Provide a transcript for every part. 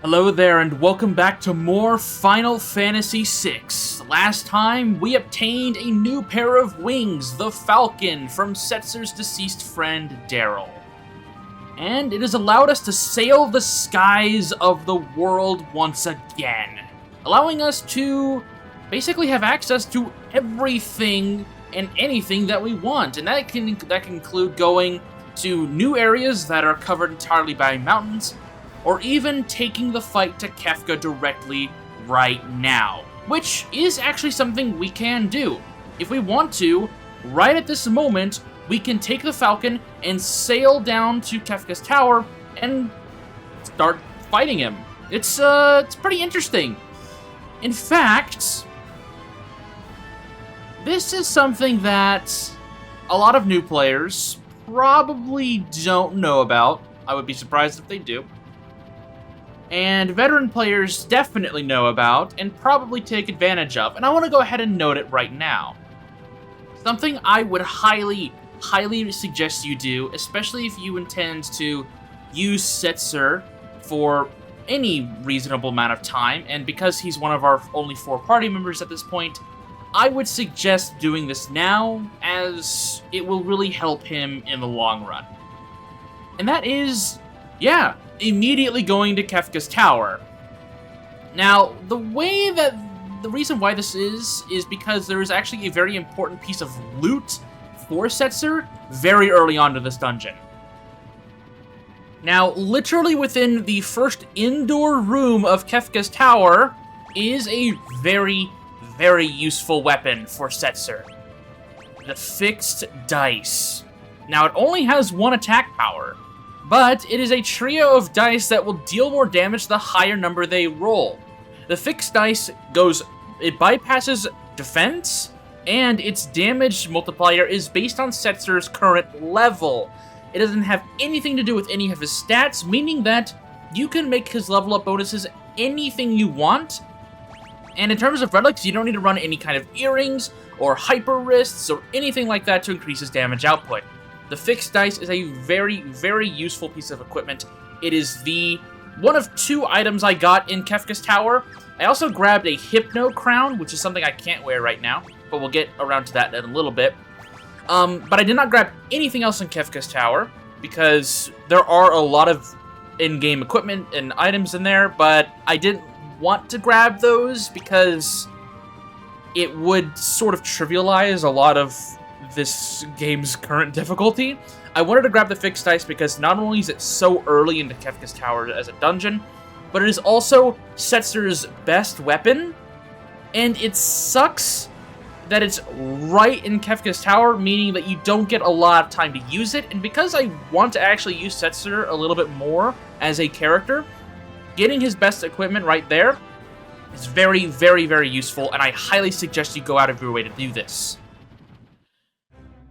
Hello there, and welcome back to more Final Fantasy VI. Last time, we obtained a new pair of wings, the Falcon, from Setzer's deceased friend, Daryl. And it has allowed us to sail the skies of the world once again, allowing us to basically have access to everything and anything that we want. And that can include going to new areas that are covered entirely by mountains, or even taking the fight to Kefka directly right now, which is actually something we can do. If we want to, right at this moment, we can take the Falcon and sail down to Kefka's tower and start fighting him. It's pretty interesting. In fact, this is something that a lot of new players probably don't know about. I would be surprised if they do. And veteran players definitely know about and probably take advantage of, and I want to go ahead and note it right now. Something I would highly suggest you do, especially if you intend to use Setzer for any reasonable amount of time, and because he's one of our only 4 party members at this point, I would suggest doing this now, as it will really help him in the long run. And that is, immediately going to Kefka's tower. Now, the reason why this is because there is actually a very important piece of loot for Setzer very early on to this dungeon. Now, literally within the first indoor room of Kefka's tower is a very, very useful weapon for Setzer. The fixed dice. Now, it only has 1 attack power, but it is a trio of dice that will deal more damage the higher number they roll. The fixed dice it bypasses defense, and its damage multiplier is based on Setzer's current level. It doesn't have anything to do with any of his stats, meaning that you can make his level up bonuses anything you want. And in terms of relics, you don't need to run any kind of earrings or hyper wrists or anything like that to increase his damage output. The fixed dice is a very, very useful piece of equipment. It is the one of 2 items I got in Kefka's tower. I also grabbed a Hypno Crown, which is something I can't wear right now, but we'll get around to that in a little bit. But I did not grab anything else in Kefka's tower, because there are a lot of in-game equipment and items in there, but I didn't want to grab those because it would sort of trivialize a lot of this game's current difficulty. I wanted to grab the fixed dice because not only is it so early into Kefka's tower as a dungeon, but it is also Setzer's best weapon, and it sucks that it's right in Kefka's tower, meaning that you don't get a lot of time to use it, and because I want to actually use Setzer a little bit more as a character, getting his best equipment right there is very, very, very useful, and I highly suggest you go out of your way to do this.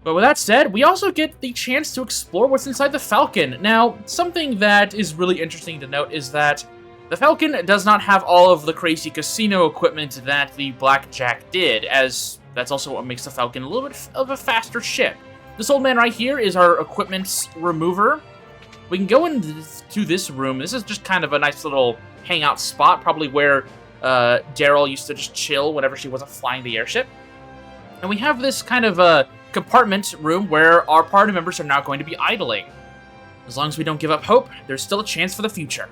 But with that said, we also get the chance to explore what's inside the Falcon. Now, something that is really interesting to note is that the Falcon does not have all of the crazy casino equipment that the Blackjack did, as that's also what makes the Falcon a little bit of a faster ship. This old man right here is our equipment remover. We can go into this room. This is just kind of a nice little hangout spot, probably where Daryl used to just chill whenever she wasn't flying the airship. And we have this kind of a compartment room where our party members are now going to be idling. As long as we don't give up hope, there's still a chance for the future.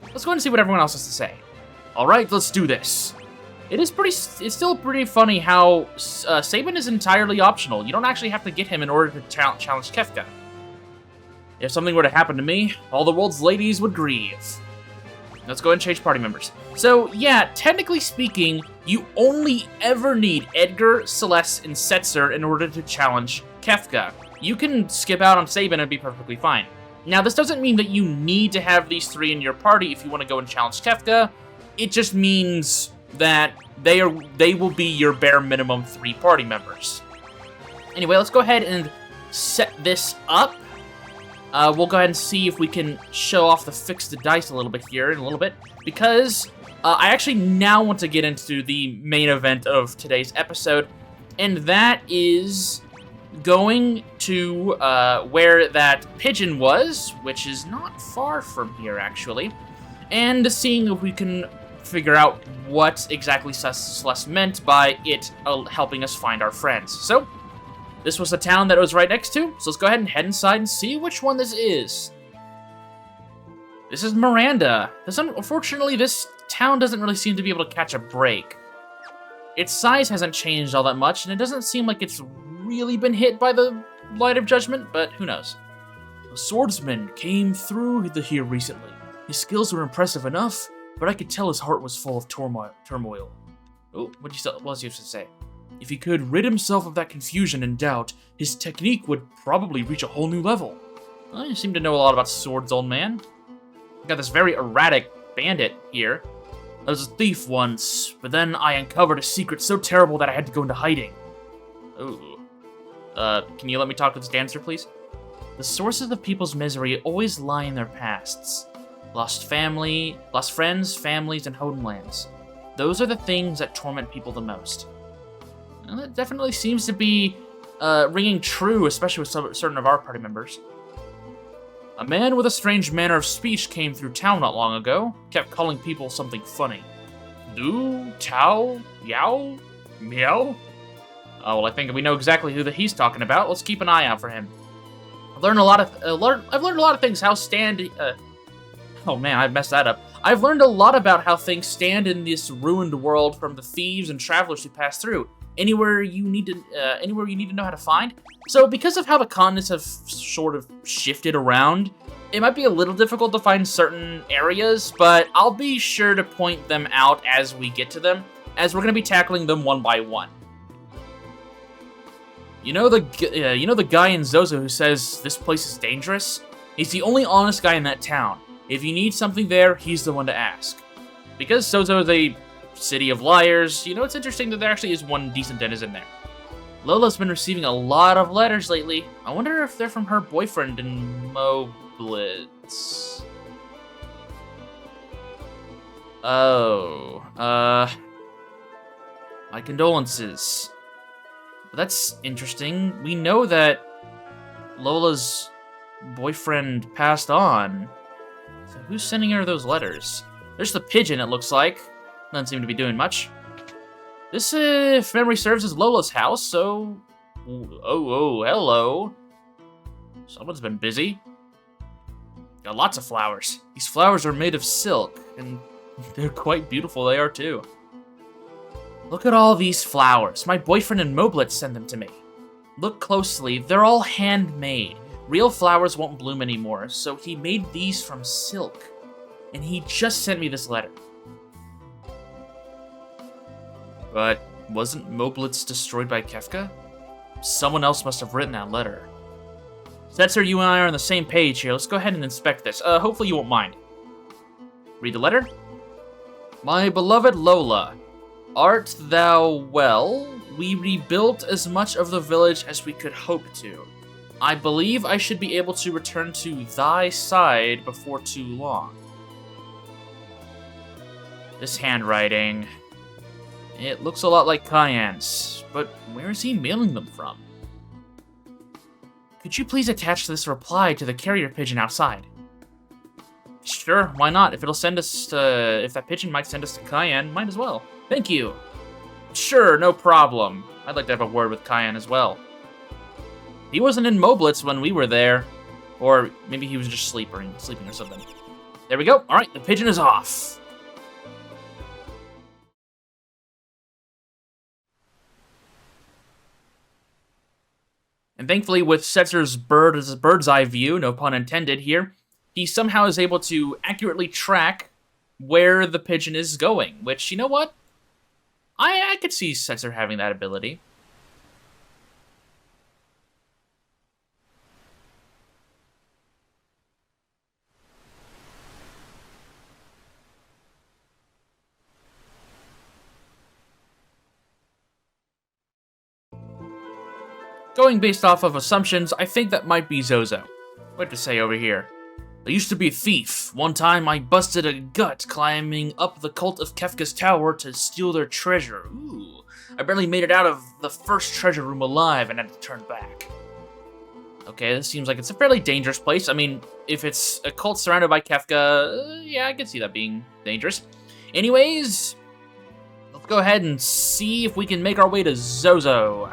Let's go ahead and see what everyone else has to say. Alright, let's do this. It's still pretty funny how Sabin is entirely optional. You don't actually have to get him in order to challenge Kefka. If something were to happen to me, all the world's ladies would grieve. Let's go ahead and change party members. So, yeah, technically speaking, you only ever need Edgar, Celeste, and Setzer in order to challenge Kefka. You can skip out on Sabin and be perfectly fine. Now, this doesn't mean that you need to have these 3 in your party if you want to go and challenge Kefka. It just means that they will be your bare minimum 3 party members. Anyway, let's go ahead and set this up. We'll go ahead and see if we can show off the fixed dice a little bit here in a little bit, because I actually now want to get into the main event of today's episode, and that is going to where that Pigeon was, which is not far from here, actually. and seeing if we can figure out what exactly Celeste meant by it helping us find our friends. So, this was the town that it was right next to, so let's go ahead and head inside and see which one this is. This is Miranda. Unfortunately, this town doesn't really seem to be able to catch a break. Its size hasn't changed all that much, and it doesn't seem like it's really been hit by the light of judgment, but who knows. A swordsman came through here recently. His skills were impressive enough, but I could tell his heart was full of turmoil. Oh, what was he supposed to say? If he could rid himself of that confusion and doubt, his technique would probably reach a whole new level. Well, you seem to know a lot about swords, old man. I got this very erratic bandit here. I was a thief once, but then I uncovered a secret so terrible that I had to go into hiding. Ooh. Can you let me talk to this dancer, please? The sources of people's misery always lie in their pasts. Lost friends, families, and homelands. Those are the things that torment people the most. And that definitely seems to be ringing true, especially with certain of our party members. A man with a strange manner of speech came through town not long ago, kept calling people something funny. Do, tao, yow, meow? Oh, well, I think we know exactly who he's talking about. Let's keep an eye out for him. I've learned a lot of things. Oh man, I messed that up. I've learned a lot about how things stand in this ruined world from the thieves and travelers who pass through. Anywhere you need to know how to find. So because of how the continents have sort of shifted around, it might be a little difficult to find certain areas, but I'll be sure to point them out as we get to them, as we're going to be tackling them one by one. You know the guy in Zozo who says this place is dangerous? He's the only honest guy in that town. If you need something there, he's the one to ask. Because Zozo is a city of liars, you know, it's interesting that there actually is one decent denizen there. Lola's been receiving a lot of letters lately. I wonder if they're from her boyfriend in Moblitz. Oh, my condolences. But that's interesting. We know that Lola's boyfriend passed on. So who's sending her those letters? There's the Pigeon, it looks like. Doesn't seem to be doing much. This, if memory serves, is Lola's house, so... Oh, hello. Someone's been busy. Got lots of flowers. These flowers are made of silk, and they're quite beautiful, they are too. Look at all these flowers. My boyfriend in Moblitz sent them to me. Look closely, they're all handmade. Real flowers won't bloom anymore, so he made these from silk. And he just sent me this letter. But wasn't Moblitz destroyed by Kefka? Someone else must have written that letter. Setzer, you and I are on the same page here. Let's go ahead and inspect this. Hopefully you won't mind. Read the letter. My beloved Lola, art thou well? We rebuilt as much of the village as we could hope to. I believe I should be able to return to thy side before too long. This handwriting... It looks a lot like Cayenne's, but where is he mailing them from? Could you please attach this reply to the carrier pigeon outside? Sure, why not? If it'll send us to... If that pigeon might send us to Cayenne, might as well. Thank you. Sure, no problem. I'd like to have a word with Cayenne as well. He wasn't in Moblitz when we were there. Or maybe he was just sleeping or something. There we go. Alright, the pigeon is off. And thankfully, with Setzer's bird's eye view, no pun intended here, he somehow is able to accurately track where the pigeon is going, which, you know what? I could see Setzer having that ability. Going based off of assumptions, I think that might be Zozo. What to say over here? I used to be a thief. One time I busted a gut climbing up the cult of Kefka's tower to steal their treasure. Ooh. I barely made it out of the first treasure room alive and had to turn back. Okay, this seems like it's a fairly dangerous place. I mean, if it's a cult surrounded by Kefka, yeah, I can see that being dangerous. Anyways, let's go ahead and see if we can make our way to Zozo.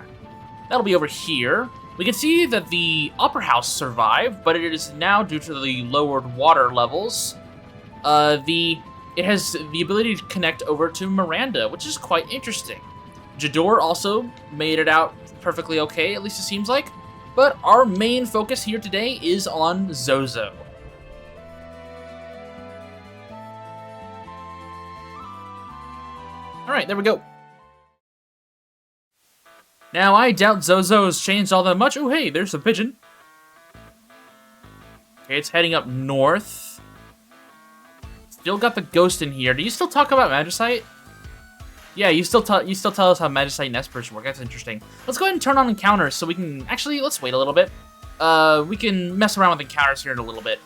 That'll be over here. We can see that the upper house survived, but it is now, due to the lowered water levels, it has the ability to connect over to Miranda, which is quite interesting. Jador also made it out perfectly okay, at least it seems like. But our main focus here today is on Zozo. Alright, there we go. Now, I doubt Zozo has changed all that much. Oh, hey, there's a pigeon. Okay, it's heading up north. Still got the ghost in here. Do you still talk about Magicite? Yeah, you still tell us how Magicite and Espers work. That's interesting. Let's go ahead and turn on encounters so we can... Actually, let's wait a little bit. We can mess around with encounters here in a little bit.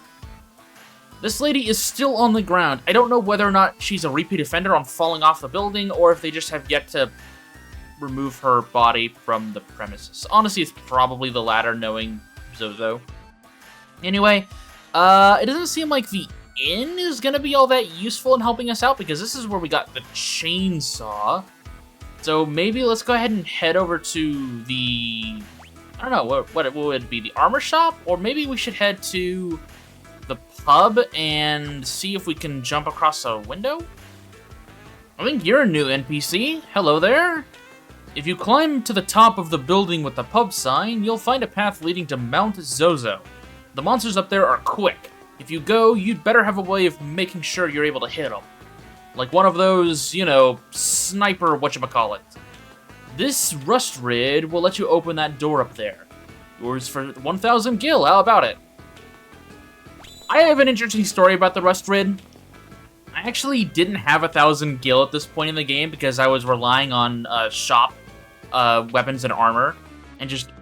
This lady is still on the ground. I don't know whether or not she's a repeat offender on falling off the building, or if they just have yet to remove her body from the premises. Honestly, it's probably the latter, knowing Zozo. Anyway, it doesn't seem like the inn is going to be all that useful in helping us out, because this is where we got the chainsaw. So maybe let's go ahead and head over to the... I don't know, what would it be? The armor shop? Or maybe we should head to the pub and see if we can jump across a window? I think you're a new NPC. Hello there. If you climb to the top of the building with the pub sign, you'll find a path leading to Mount Zozo. The monsters up there are quick. If you go, you'd better have a way of making sure you're able to hit them. Like one of those, you know, sniper whatchamacallit. This rust rid will let you open that door up there. Yours for 1,000 gil, how about it? I have an interesting story about the rust rid. I actually didn't have 1,000 gil at this point in the game because I was relying on shop weapons and armor and just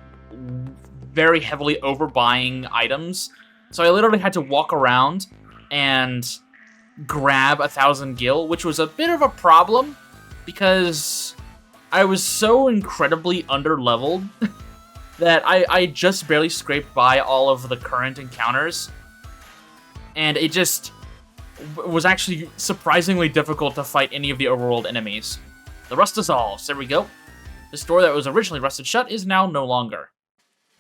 very heavily overbuying items. So I literally had to walk around and grab 1,000 gil, which was a bit of a problem because I was so incredibly under-leveled that I just barely scraped by all of the current encounters. And it just was actually surprisingly difficult to fight any of the overworld enemies. The rust dissolves. There we go. This door that was originally rusted shut is now no longer.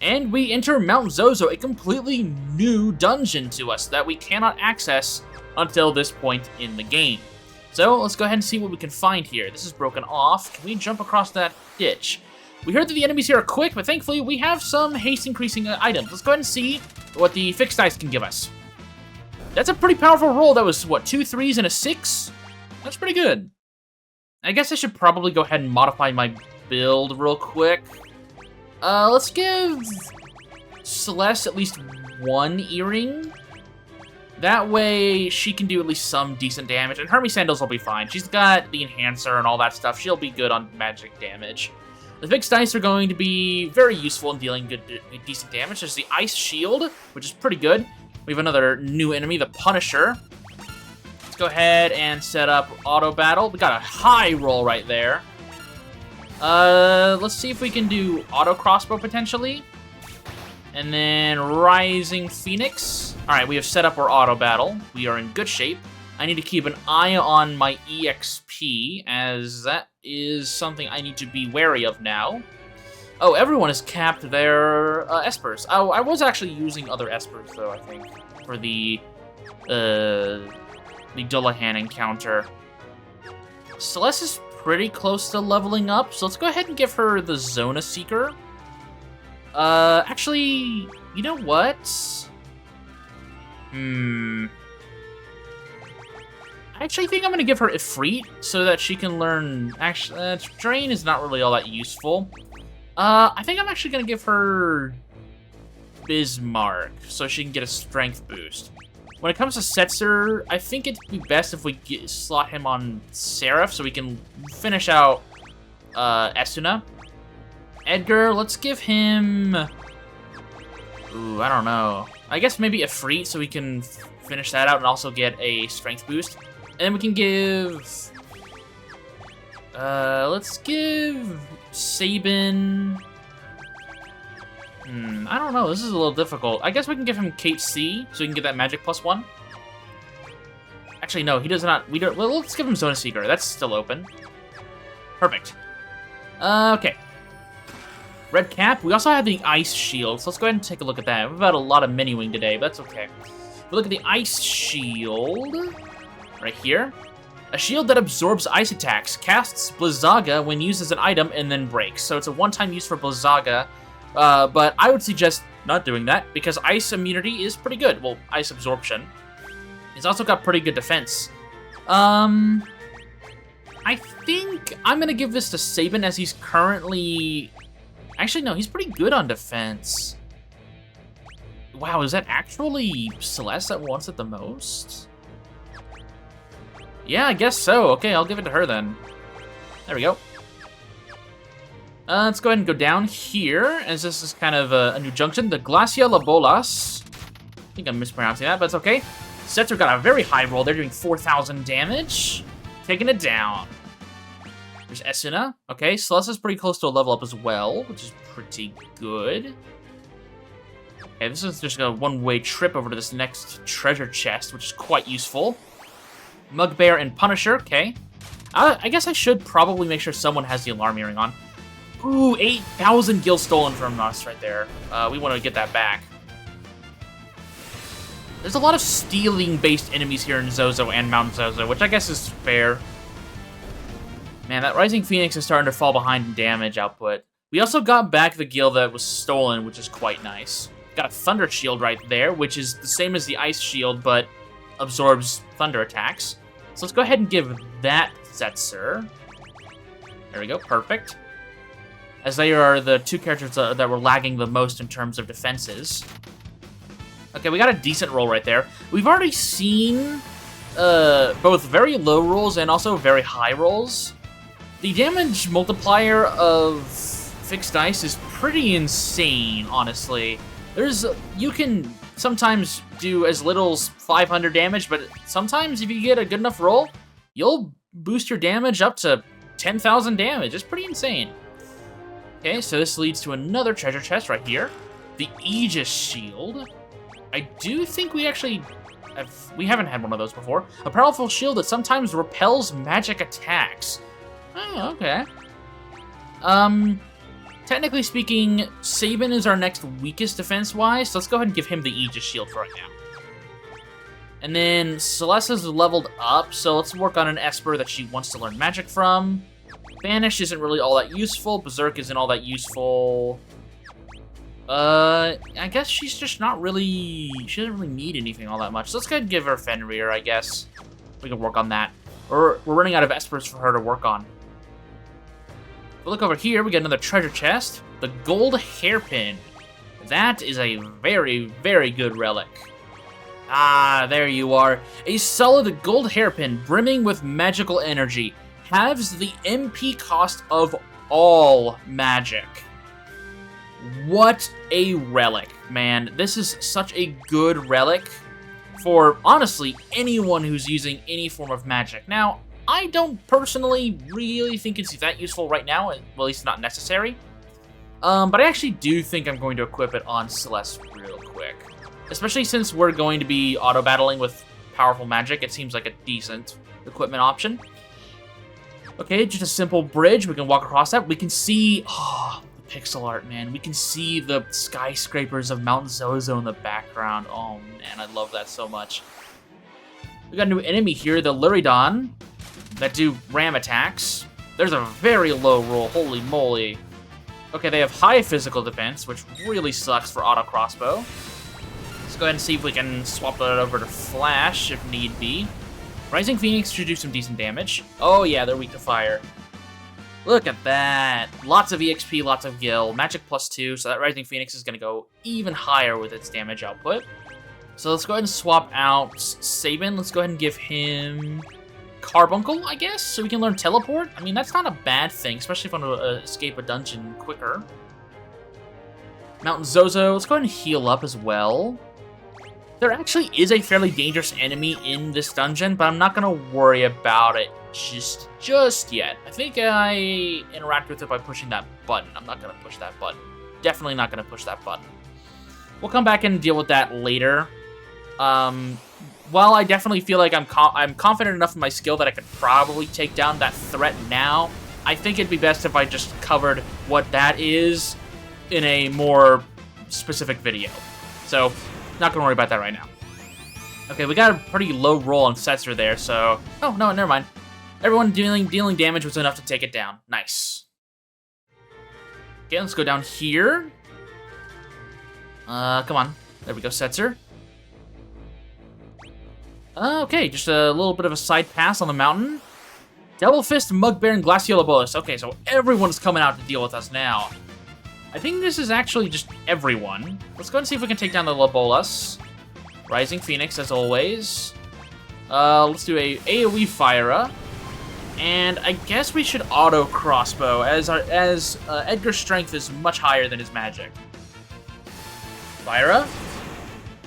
And we enter Mount Zozo, a completely new dungeon to us that we cannot access until this point in the game. So let's go ahead and see what we can find here. This is broken off. Can we jump across that ditch? We heard that the enemies here are quick, but thankfully we have some haste increasing items. Let's go ahead and see what the fixed dice can give us. That's a pretty powerful roll. That was, what, 2 3s and a 6? That's pretty good. I guess I should probably go ahead and modify my build real quick. Let's give Celeste at least 1 earring. That way, she can do at least some decent damage, and Hermes Sandals will be fine. She's got the Enhancer and all that stuff. She'll be good on magic damage. The fixed dice are going to be very useful in dealing decent damage. There's the Ice Shield, which is pretty good. We have another new enemy, the Punisher. Let's go ahead and set up Auto Battle. We got a high roll right there. Let's see if we can do Auto Crossbow potentially. And then Rising Phoenix. Alright, we have set up our Auto Battle. We are in good shape. I need to keep an eye on my EXP, as that is something I need to be wary of now. Oh, everyone has capped their Espers. Oh, I was actually using other Espers, though, I think, for the Dullahan encounter. Celeste is pretty close to leveling up, so let's go ahead and give her the Zona Seeker. Actually, you know what? I actually think I'm going to give her Ifrit, so that she can learn... Actually, Drain is not really all that useful. I think I'm actually going to give her Bismarck, so she can get a strength boost. When it comes to Setzer, I think it'd be best if we slot him on Seraph, so we can finish out Esuna. Edgar, let's give him... Ooh, I don't know. I guess maybe Ifrit, so we can finish that out and also get a strength boost. And then we can give... let's give Sabin... I don't know. This is a little difficult. I guess we can give him Kate C, so we can get that magic +1. Actually, no, he does not. We don't. Well, let's give him Zona Seeker. That's still open. Perfect. Okay. Red Cap. We also have the Ice Shield, so let's go ahead and take a look at that. We've had a lot of Mini-Wing today, but that's okay. We look at the Ice Shield right here. A shield that absorbs ice attacks, casts Blizzaga when used as an item, and then breaks. So it's a one-time use for Blizzaga, but I would suggest not doing that because ice immunity is pretty good. Well, ice absorption. It's also got pretty good defense. I think I'm gonna give this to Sabin as he's currently... Actually, no, he's pretty good on defense. Wow, is that actually Celeste that wants it the most? Yeah, I guess so. Okay, I'll give it to her then. There we go. Let's go ahead and go down here, as this is kind of a new junction. The Glacia Labolas. I think I'm mispronouncing that, but it's okay. Setzer got a very high roll. They're doing 4,000 damage. Taking it down. There's Esuna. Okay, Celeste is pretty close to a level up as well, which is pretty good. Okay, this is just a one-way trip over to this next treasure chest, which is quite useful. Mugbear and Punisher, okay. I guess I should probably make sure someone has the alarm earring on. Ooh, 8,000 gil stolen from us right there. We want to get that back. There's a lot of stealing-based enemies here in Zozo and Mount Zozo, which I guess is fair. Man, that Rising Phoenix is starting to fall behind in damage output. We also got back the gil that was stolen, which is quite nice. Got a Thunder Shield right there, which is the same as the Ice Shield, but absorbs thunder attacks. So let's go ahead and give that Setzer. There we go, perfect. As they are the two characters that were lagging the most in terms of defenses. Okay, we got a decent roll right there. We've already seen both very low rolls and also very high rolls. The damage multiplier of fixed dice is pretty insane, honestly. You can sometimes do as little as 500 damage, but sometimes if you get a good enough roll, you'll boost your damage up to 10,000 damage. It's pretty insane. Okay, so this leads to another treasure chest right here. The Aegis Shield. I do think we actually... we haven't had one of those before. A powerful shield that sometimes repels magic attacks. Oh, okay. Technically speaking, Sabin is our next weakest defense-wise, so let's go ahead and give him the Aegis Shield for right now. And then Celeste is leveled up, so let's work on an Esper that she wants to learn magic from. Banish isn't really all that useful. Berserk isn't all that useful. I guess she's just not really... She doesn't really need anything all that much. So let's go ahead and give her Fenrir, I guess. We can work on that. We're running out of Espers for her to work on. But look over here, we got another treasure chest. The Gold Hairpin. That is a very, very good relic. Ah, there you are. A solid gold hairpin brimming with magical energy. Halves the MP cost of all magic. What a relic, man. This is such a good relic for, honestly, anyone who's using any form of magic. Now, I don't personally really think it's that useful right now, well, at least not necessary. But I actually do think I'm going to equip it on Celeste real quick. Especially since we're going to be auto-battling with powerful magic, it seems like a decent equipment option. Okay, just a simple bridge. We can walk across that. We can see... Oh, the pixel art, man. We can see the skyscrapers of Mount Zozo in the background. Oh, man, I love that so much. We got a new enemy here, the Luridon, that do ram attacks. There's a very low roll, holy moly. Okay, they have high physical defense, which really sucks for auto crossbow. Let's go ahead and see if we can swap that over to Flash, if need be. Rising Phoenix should do some decent damage. Oh yeah, they're weak to fire. Look at that. Lots of EXP, lots of gil. Magic +2, so that Rising Phoenix is going to go even higher with its damage output. So let's go ahead and swap out Sabin. Let's go ahead and give him Carbuncle, I guess, so we can learn Teleport. I mean, that's not a bad thing, especially if I want to escape a dungeon quicker. Mountain Zozo, let's go ahead and heal up as well. There actually is a fairly dangerous enemy in this dungeon, but I'm not going to worry about it just yet. I think I interact with it by pushing that button. I'm not going to push that button. definitely not going to push that button. We'll come back and deal with that later. While I definitely feel like I'm confident enough in my skill that I could probably take down that threat now, I think it'd be best if I just covered what that is in a more specific video. So, not gonna worry about that right now. Okay, we got a pretty low roll on Setzer there, so... Oh, no, never mind. Everyone dealing damage was enough to take it down. Nice. Okay, let's go down here. Come on. There we go, Setzer. Okay, just a little bit of a side pass on the mountain. Double Fist, Mugbear, and Glaciolabolus. Okay, so everyone's coming out to deal with us now. I think this is actually just everyone. Let's go and see if we can take down the Labolas. Rising Phoenix, as always. Let's do a AoE Fire. And I guess we should auto crossbow, as Edgar's strength is much higher than his magic. Fire.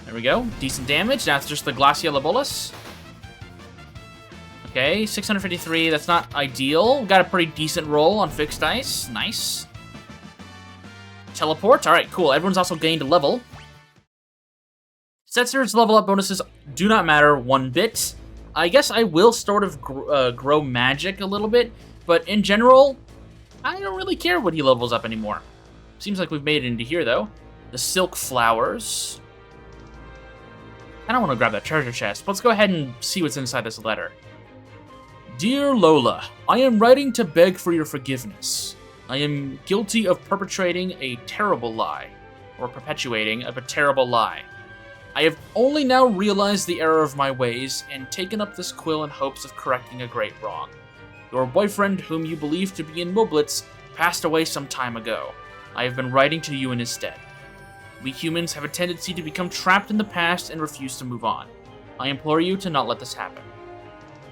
There we go. Decent damage. That's just the Glaciolabolus. Okay, 653. That's not ideal. Got a pretty decent roll on fixed dice. Nice. Teleport. All right, cool. Everyone's also gained a level. Setzer's level up bonuses do not matter one bit. I guess I will sort of grow magic a little bit, but in general, I don't really care what he levels up anymore. Seems like we've made it into here, though. The Silk Flowers. I don't want to grab that treasure chest. Let's go ahead and see what's inside this letter. Dear Lola, I am writing to beg for your forgiveness. I am guilty of perpetrating a terrible lie, or perpetuating a terrible lie. I have only now realized the error of my ways and taken up this quill in hopes of correcting a great wrong. Your boyfriend, whom you believe to be in Moblitz, passed away some time ago. I have been writing to you in his stead. We humans have a tendency to become trapped in the past and refuse to move on. I implore you to not let this happen.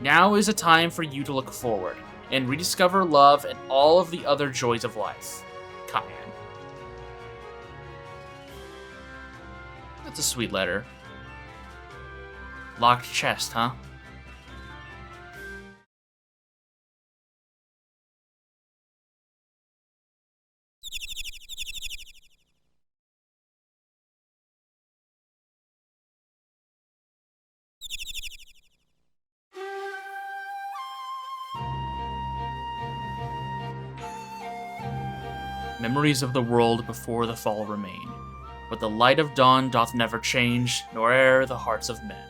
Now is a time for you to look forward and rediscover love and all of the other joys of life. Cayenne. That's a sweet letter. Locked chest, huh? Memories of the world before the fall remain, but the light of dawn doth never change, nor e'er the hearts of men.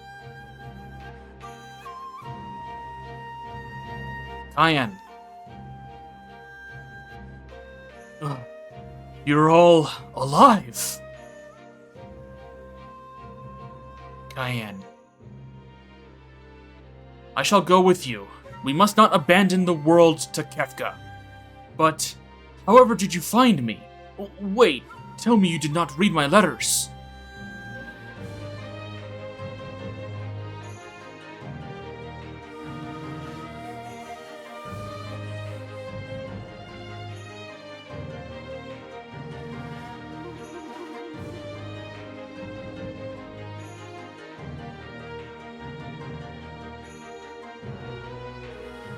Cayenne. You're all alive. Cayenne. I shall go with you. We must not abandon the world to Kefka. But... however did you find me? Wait, tell me you did not read my letters.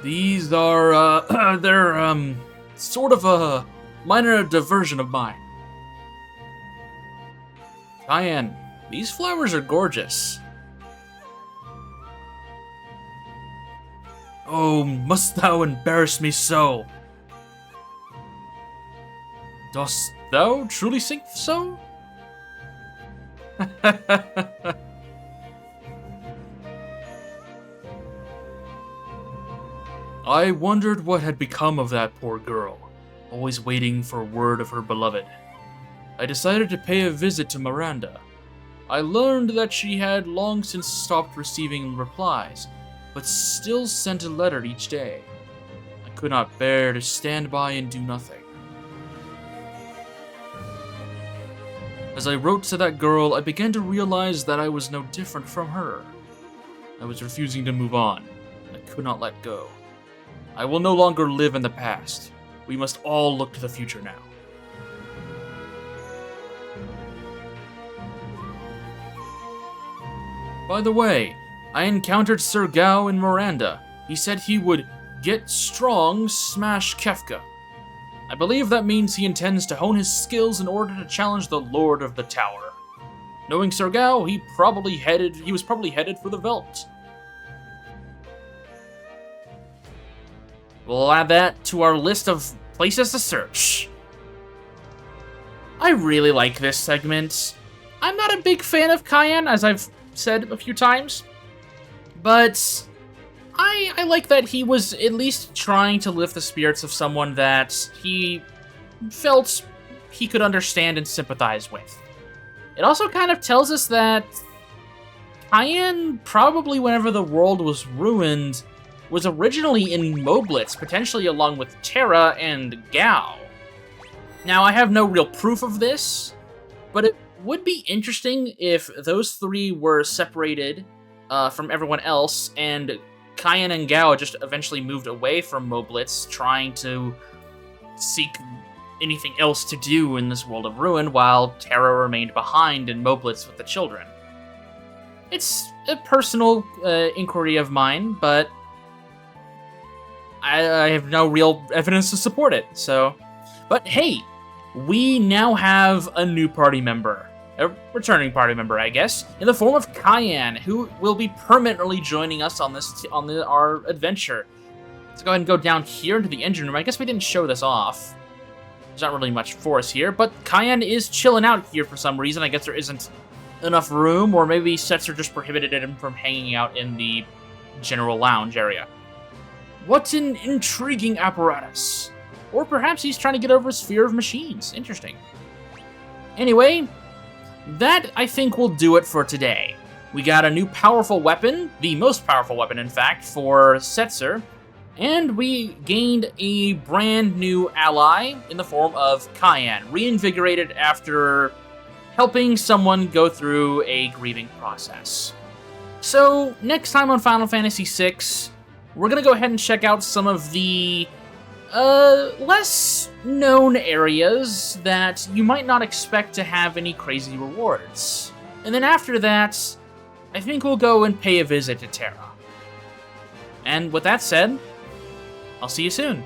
These are, they're, sort of a minor diversion of mine. Cayenne, these flowers are gorgeous. Oh, must thou embarrass me so? Dost thou truly think so? I wondered what had become of that poor girl, always waiting for word of her beloved. I decided to pay a visit to Miranda. I learned that she had long since stopped receiving replies, but still sent a letter each day. I could not bear to stand by and do nothing. As I wrote to that girl, I began to realize that I was no different from her. I was refusing to move on. I could not let go. I will no longer live in the past. We must all look to the future now. By the way, I encountered Sir Gao in Miranda. He said he would get strong, smash Kefka. I believe that means he intends to hone his skills in order to challenge the Lord of the Tower. Knowing Sir Gao, he was probably headed for the Veldt. We'll add that to our list of places to search. I really like this segment. I'm not a big fan of Cayenne, as I've said a few times, but I like that he was at least trying to lift the spirits of someone that he felt he could understand and sympathize with. It also kind of tells us that Cayenne, probably whenever the world was ruined, was originally in Moblitz, potentially along with Terra and Gao. Now, I have no real proof of this, but it would be interesting if those three were separated from everyone else, and Cayenne and Gao just eventually moved away from Moblitz, trying to seek anything else to do in this world of ruin, while Terra remained behind in Moblitz with the children. It's a personal inquiry of mine, but I have no real evidence to support it, so... But hey, we now have a new party member. A returning party member, I guess, in the form of Cayenne, who will be permanently joining us on our adventure. Let's go ahead and go down here into the engine room. I guess we didn't show this off. There's not really much for us here, but Cayenne is chilling out here for some reason. I guess there isn't enough room, or maybe Setzer just prohibited him from hanging out in the general lounge area. What an intriguing apparatus. Or perhaps he's trying to get over his fear of machines. Interesting. Anyway, that, I think, will do it for today. We got a new powerful weapon, the most powerful weapon, in fact, for Setzer, and we gained a brand new ally in the form of Cayenne, reinvigorated after helping someone go through a grieving process. So, next time on Final Fantasy VI, we're going to go ahead and check out some of the less known areas that you might not expect to have any crazy rewards. And then after that, I think we'll go and pay a visit to Terra. And with that said, I'll see you soon.